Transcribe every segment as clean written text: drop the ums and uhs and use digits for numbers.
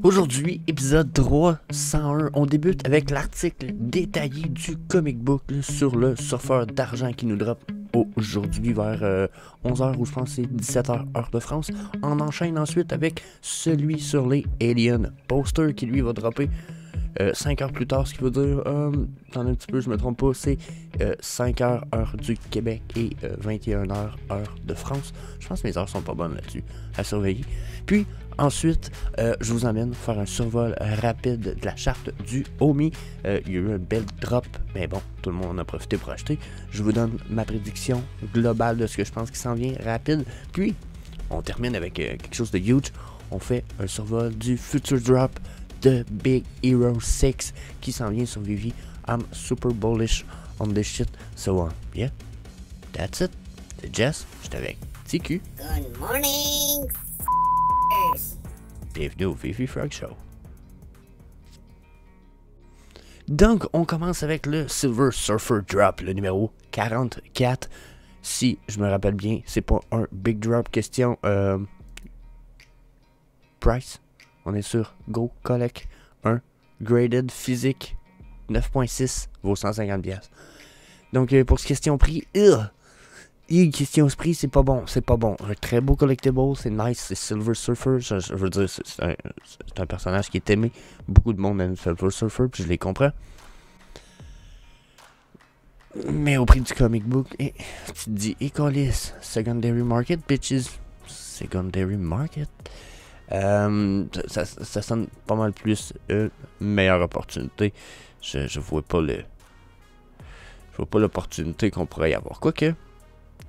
Aujourd'hui, épisode 301, on débute avec l'article détaillé du comic book sur le surfeur d'argent qui nous drop aujourd'hui vers 11h ou je pense que c'est 17h heure de France. On enchaîne ensuite avec celui sur les Alien posters qui lui va dropper 5 heures plus tard, ce qui veut dire, attendez un petit peu, je me trompe pas, c'est 5h heure du Québec et 21h heure de France. Je pense que mes heures sont pas bonnes là-dessus, à surveiller. Puis ensuite, je vous emmène faire un survol rapide de la charte du Omi. Il y a eu un bel drop, mais bon, tout le monde en a profité pour acheter. Je vous donne ma prédiction globale de ce que je pense qui s'en vient rapide. Puis, on termine avec quelque chose de huge. On fait un survol du future drop de Big Hero 6 qui s'en vient sur Vivi. I'm super bullish on this shit. So, yeah, that's it. C'est Jess, je suis avec TQ. Good morning, Bienvenue au Vivi Frog Show. Donc, on commence avec le Silver Surfer Drop, le numéro 44. Si je me rappelle bien, c'est pas un big drop question. Price, on est sur Go Collect 1 Graded Physique 9.6 vaut 150$. Donc, pour ce question prix, question prix, c'est pas bon, Un très beau collectible, c'est nice, c'est Silver Surfer. Je veux dire, c'est un personnage qui est aimé. Beaucoup de monde aime Silver Surfer, puis je les comprends. Mais au prix du comic book, tu te dis, écolis, secondary market, bitches. Secondary market. Ça sonne pas mal plus une meilleure opportunité. Je vois pas l'opportunité qu'on pourrait y avoir. Quoique,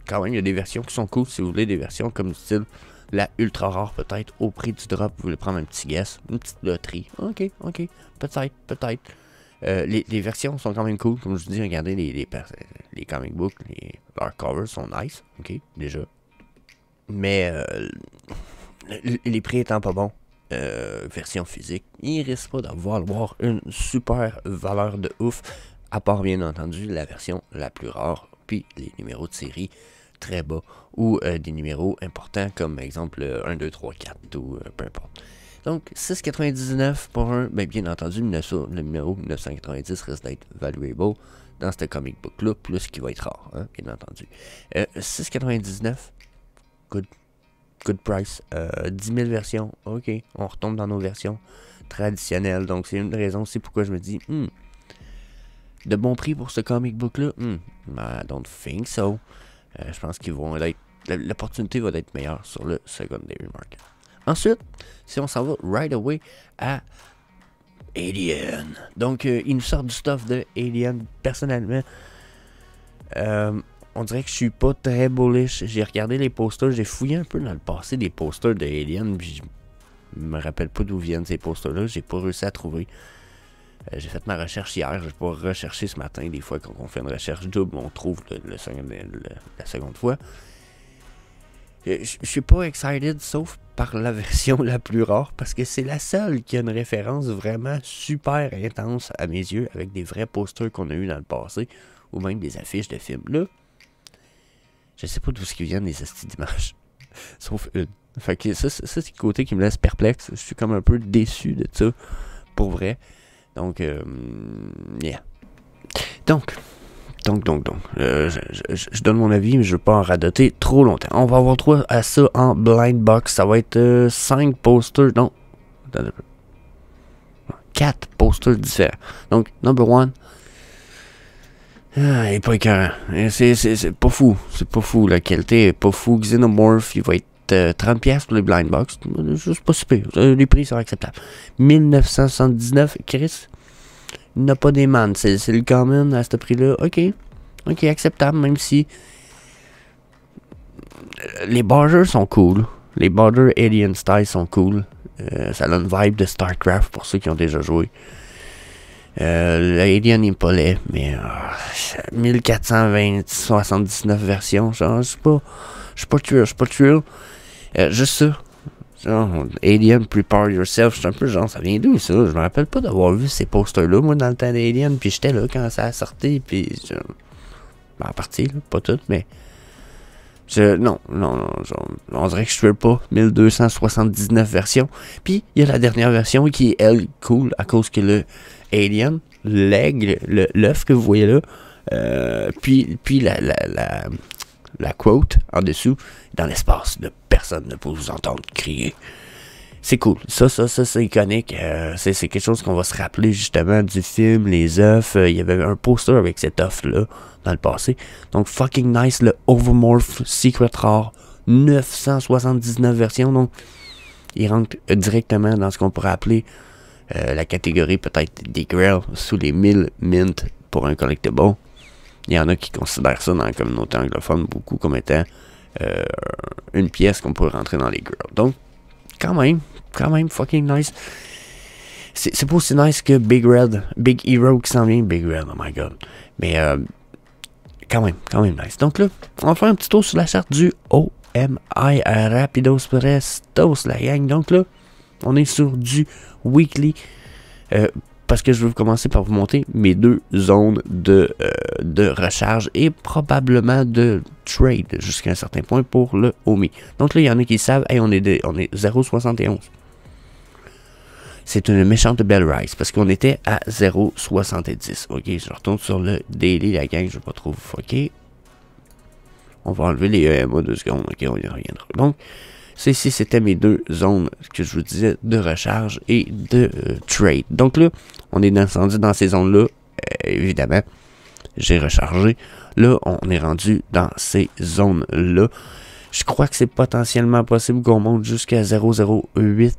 quand même, il y a des versions qui sont cool. Si vous voulez des versions comme style la ultra rare, peut-être, au prix du drop, vous voulez prendre un petit guess, une petite loterie. Ok, peut-être. Les versions sont quand même cool. Comme je vous dis, regardez les comic books, leurs covers sont nice. Ok, déjà. Mais les prix étant pas bons, version physique, il risque pas d'avoir une super valeur de ouf, à part bien entendu la version la plus rare, puis les numéros de série très bas, ou des numéros importants comme exemple 1, 2, 3, 4 ou peu importe. Donc 6,99 pour un, bien entendu le numéro 990 risque d'être valuable dans ce comic book là, plus qui va être rare, hein, bien entendu. 6,99, good price. 10 000 versions, ok, on retombe dans nos versions traditionnelles, donc c'est une raison aussi pourquoi je me dis, de bon prix pour ce comic book là, I don't think so. Je pense qu'ils vont être, l'opportunité va être meilleure sur le secondary market. Ensuite, si on s'en va right away à Alien, donc ils nous sortent du stuff de Alien. Personnellement, on dirait que je suis pas très bullish. J'ai regardé les posters, j'ai fouillé un peu dans le passé des posters de Alien, puis je me rappelle pas d'où viennent ces posters-là, j'ai pas réussi à trouver. J'ai fait ma recherche hier, j'ai pas recherché ce matin. Des fois, quand on fait une recherche double, on trouve la seconde fois. Je suis pas excited, sauf par la version la plus rare, parce que c'est la seule qui a une référence vraiment super intense à mes yeux, avec des vrais posters qu'on a eu dans le passé, ou même des affiches de films. Là, je sais pas d'où ce qui viennent les astis d'images, sauf une. Fait que ça c'est le côté qui me laisse perplexe. Je suis comme un peu déçu de ça, pour vrai. Donc, yeah. Donc, je donne mon avis, mais je ne veux pas en radoter trop longtemps. On va avoir droit à ça en blind box. Ça va être 5 posters, non, 4 posters différents. Donc, number 1, il n'est pas écœurant. C'est pas fou. C'est pas fou. La qualité est pas fou. Xenomorph, il va être 30$ pour les blind box. Juste pas super. Les prix sont acceptables. 1979, Chris, il n'a pas des man. C'est le common à ce prix-là. Ok, acceptable, même si les borders sont cool. Les borders Alien Style sont cool. Ça a une vibe de StarCraft pour ceux qui ont déjà joué. L'Alien n'est pas laid, mais 1479 versions, genre, je suis pas sûr. Juste ça. Genre, Alien Prepare Yourself, c'est un peu genre, ça vient d'où ça? Je me rappelle pas d'avoir vu ces posters-là, moi, dans le temps d'Alien, puis j'étais là quand ça a sorti, puis en partie, là, pas tout, mais Non, on dirait que je ne pas 1279 versions. Puis, il y a la dernière version qui est, elle, cool, à cause que le alien, l'aigle, l'œuf que vous voyez là, puis la quote en dessous, dans l'espace, personne ne peut vous entendre crier. C'est cool. Ça, c'est iconique. C'est quelque chose qu'on va se rappeler justement du film, les œufs. Il y avait un poster avec cet œuf-là dans le passé. Donc, fucking nice, le Overmorph Secret Rare. 979 versions. Donc, il rentre directement dans ce qu'on pourrait appeler la catégorie peut-être des Grail sous les 1000 mint pour un collectible. Il y en a qui considèrent ça dans la communauté anglophone beaucoup comme étant une pièce qu'on pourrait rentrer dans les Grail. Donc, quand même, fucking nice. C'est pas aussi nice que Big Hero qui s'en vient. Big Red, oh my god. Mais, quand même nice. Donc là, on va faire un petit tour sur la charte du OMI Rapidos Prestos, la gang. Donc là, on est sur du weekly. Parce que je vais commencer par vous montrer mes deux zones de recharge et probablement de trade jusqu'à un certain point pour le OMI. Donc là, il y en a qui savent, hey, on est 0,71. C'est une méchante belle rise parce qu'on était à 0,70. Ok, je retourne sur le daily, la gang, je ne vais pas trop vous fucker. On va enlever les EMA 2 secondes, ok, on y reviendra. Donc, ici, c'était mes deux zones que je vous disais de recharge et de trade. Donc là, on est descendu dans ces zones-là. Évidemment, j'ai rechargé. Là, on est rendu dans ces zones-là. Je crois que c'est potentiellement possible qu'on monte jusqu'à 0,08,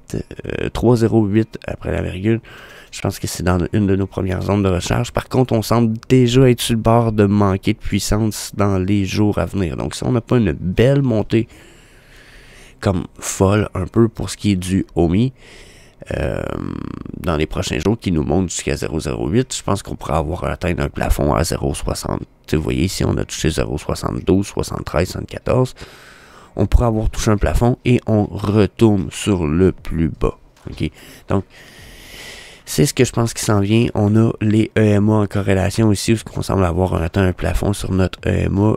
3,08 après la virgule. Je pense que c'est dans une de nos premières zones de recharge. Par contre, on semble déjà être sur le bord de manquer de puissance dans les jours à venir. Donc, si on n'a pas une belle montée comme folle un peu pour ce qui est du OMI dans les prochains jours qui nous monte jusqu'à 0,08, je pense qu'on pourra avoir atteint un plafond à 0,60. Vous voyez ici, on a touché 0,72, 73, 74. On pourra avoir touché un plafond et on retourne sur le plus bas. Okay? Donc, c'est ce que je pense qui s'en vient. On a les EMA en corrélation ici, où on semble avoir atteint un plafond sur notre EMA.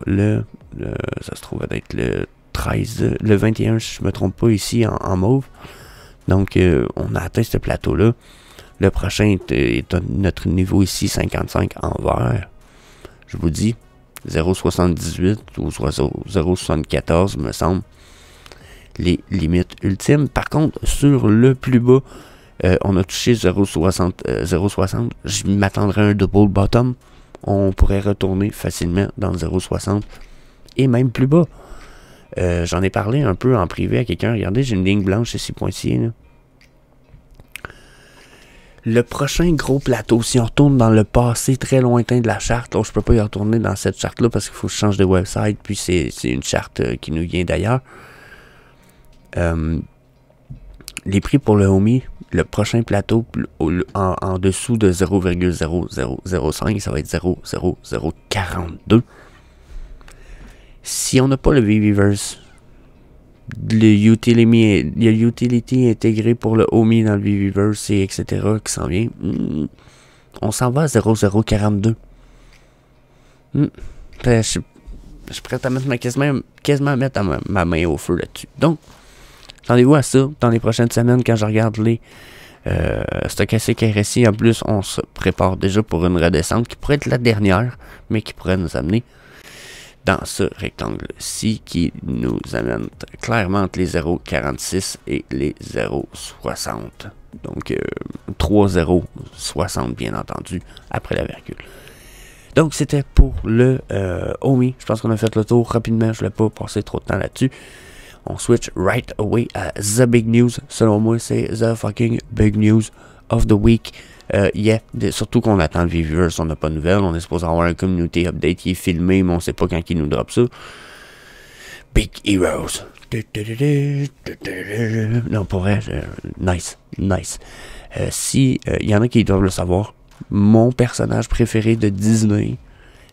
Ça se trouve être le 13, le 21, si je ne me trompe pas, ici en mauve. Donc, on a atteint ce plateau-là. Le prochain est à notre niveau ici, 55 en vert. Je vous dis, 0,78 ou 0,74 me semble les limites ultimes. Par contre, sur le plus bas, on a touché 0,60. Je m'attendrais à un double bottom. On pourrait retourner facilement dans 0,60 et même plus bas. J'en ai parlé un peu en privé à quelqu'un. Regardez, j'ai une ligne blanche ici, pointillée. Là. Le prochain gros plateau, si on retourne dans le passé très lointain de la charte, là, je ne peux pas y retourner dans cette charte-là parce qu'il faut que je change de website, puis c'est une charte qui nous vient d'ailleurs. Les prix pour le OMI, le prochain plateau en dessous de 0,0005, ça va être 0,0042. Si on n'a pas le VVverse, il y a utility intégré pour le OMI dans le VVverse et etc. qui s'en vient. On s'en va à 0,042. Je suis prêt à mettre quasiment mettre ma main au feu là-dessus. Donc, attendez-vous à ça dans les prochaines semaines quand je regarde les stochastiques RSI. En plus, on se prépare déjà pour une redescente qui pourrait être la dernière, mais qui pourrait nous amener dans ce rectangle-ci qui nous amène clairement entre les 0,46 et les 0,60. Donc, 3,060 bien entendu, après la virgule. Donc, c'était pour le OMI. Je pense qu'on a fait le tour rapidement. Je ne voulais pas passer trop de temps là-dessus. On switch right away à The Big News. Selon moi, c'est The fucking Big News of the Week. Surtout qu'on attend le VVverse, on n'a pas de nouvelles. On est supposé avoir un community update qui est filmé, mais on ne sait pas quand il nous drop ça. Big Heroes. Non, pour vrai, nice. Si il y en a qui doivent le savoir, mon personnage préféré de Disney,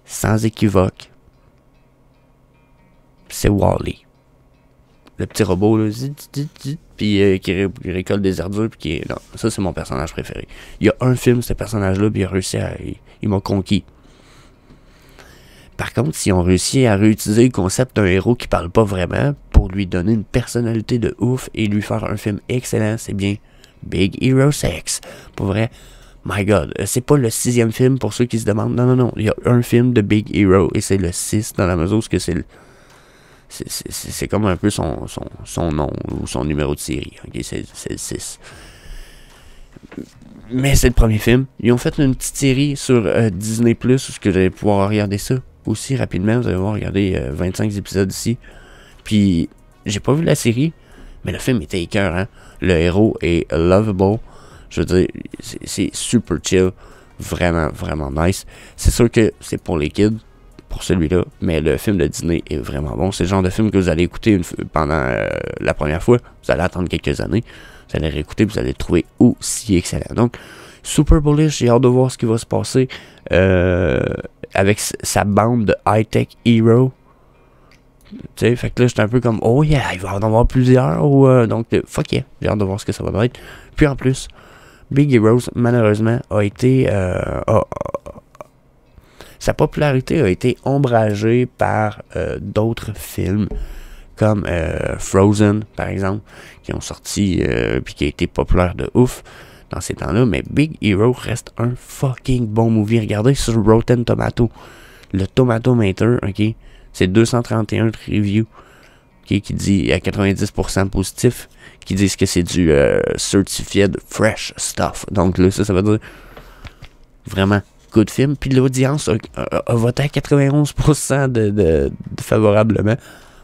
sans équivoque, c'est Wall-E. Le petit robot, là, puis qui récolte des ardures, puis non, ça c'est mon personnage préféré. Il y a un film, ce personnage-là, puis il a réussi à... Il m'a conquis. Par contre, si on réussit à réutiliser le concept d'un héros qui parle pas vraiment pour lui donner une personnalité de ouf et lui faire un film excellent, c'est bien Big Hero 6. Pour vrai, my God, c'est pas le 6e film pour ceux qui se demandent. Non, il y a un film de Big Hero et c'est le 6 dans la mesure où c'est comme un peu son nom ou son numéro de série. Okay? C'est le 6. Mais c'est le premier film. Ils ont fait une petite série sur Disney+, où vous allez pouvoir regarder ça aussi rapidement. Vous allez voir, regarder 25 épisodes ici. Puis, j'ai pas vu la série, mais le film était écœurant. Le héros est lovable. Je veux dire, c'est super chill. Vraiment, vraiment nice. C'est sûr que c'est pour les kids, pour celui-là, mais le film de Disney est vraiment bon. C'est le genre de film que vous allez écouter pendant la première fois. Vous allez attendre quelques années. Vous allez réécouter, vous allez le trouver aussi excellent. Donc, super bullish, j'ai hâte de voir ce qui va se passer avec sa bande de high-tech hero. Tu sais, fait que là, j'étais un peu comme, oh yeah, il va en avoir plusieurs. Donc, fuck yeah, j'ai hâte de voir ce que ça va être. Puis en plus, Big Heroes, malheureusement, a été... sa popularité a été ombragée par d'autres films comme Frozen, par exemple, qui ont sorti puis qui a été populaire de ouf dans ces temps-là. Mais Big Hero reste un fucking bon movie. Regardez sur Rotten Tomato. Le Tomatometer, ok, c'est 231 reviews, okay, qui dit à 90% positif, qui disent que c'est du certified fresh stuff. Donc là, ça veut dire vraiment good film. Puis l'audience a voté à 91% de favorablement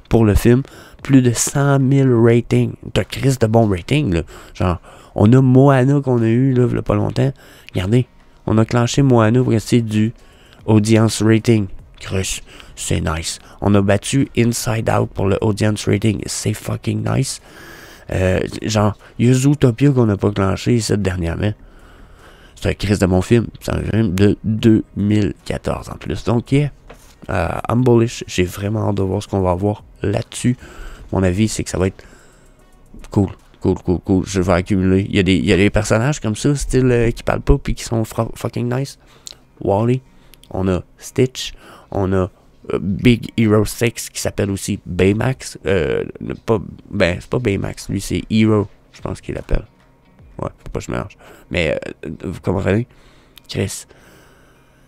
pour le film. Plus de 100 000 ratings. T'as Chris de bons ratings, là. Genre, on a Moana qu'on a eu, là, il y a pas longtemps. Regardez, on a clenché Moana pour rester du audience rating. Chris, c'est nice. On a battu Inside Out pour le audience rating. C'est fucking nice. Genre, il y a Zootopia qu'on n'a pas clenché cette dernièrement. C'est un Chris de mon film. C'est un film de 2014 en plus. Donc, yeah. I'm bullish. J'ai vraiment hâte de voir ce qu'on va avoir là-dessus. Mon avis, c'est que ça va être cool. Je vais accumuler. Il y a des personnages comme ça, style qui parlent pas puis qui sont fucking nice. Wall-E. On a Stitch. On a Big Hero 6 qui s'appelle aussi Baymax. C'est pas Baymax. Lui, c'est Hero. Je pense qu'il l'appelle. Ouais, faut pas que je mélange. Mais, vous comprenez? Chris.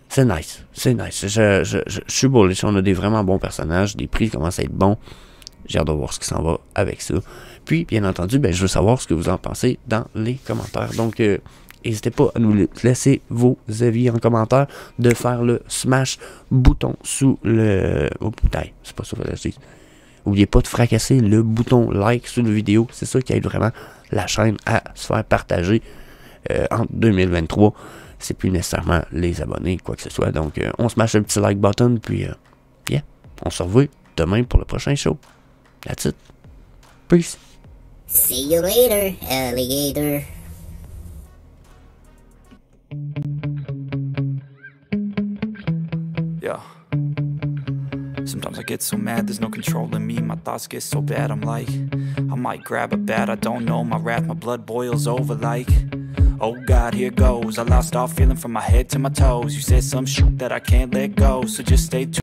C'est nice. Je suis bullish. On a des vraiment bons personnages. Les prix commencent à être bons. J'ai hâte de voir ce qui s'en va avec ça. Puis, bien entendu, je veux savoir ce que vous en pensez dans les commentaires. Donc, n'hésitez pas à nous laisser vos avis en commentaire, de faire le smash bouton sous le... Oh putain, c'est pas ça que je dis. N'oubliez pas de fracasser le bouton like sous la vidéo. C'est ça qui aide vraiment la chaîne à se faire partager en 2023. C'est plus nécessairement les abonnés, quoi que ce soit. Donc, on smash le petit like button, puis, yeah, on se revoit demain pour le prochain show. That's it. Peace. See you later, alligator. Yeah. Sometimes I get so mad, there's no controlling me. My thoughts get so bad, I'm like, I might grab a bat, I don't know. My wrath, my blood boils over like, oh God, here goes. I lost all feeling from my head to my toes. You said some shit that I can't let go, so just stay tuned.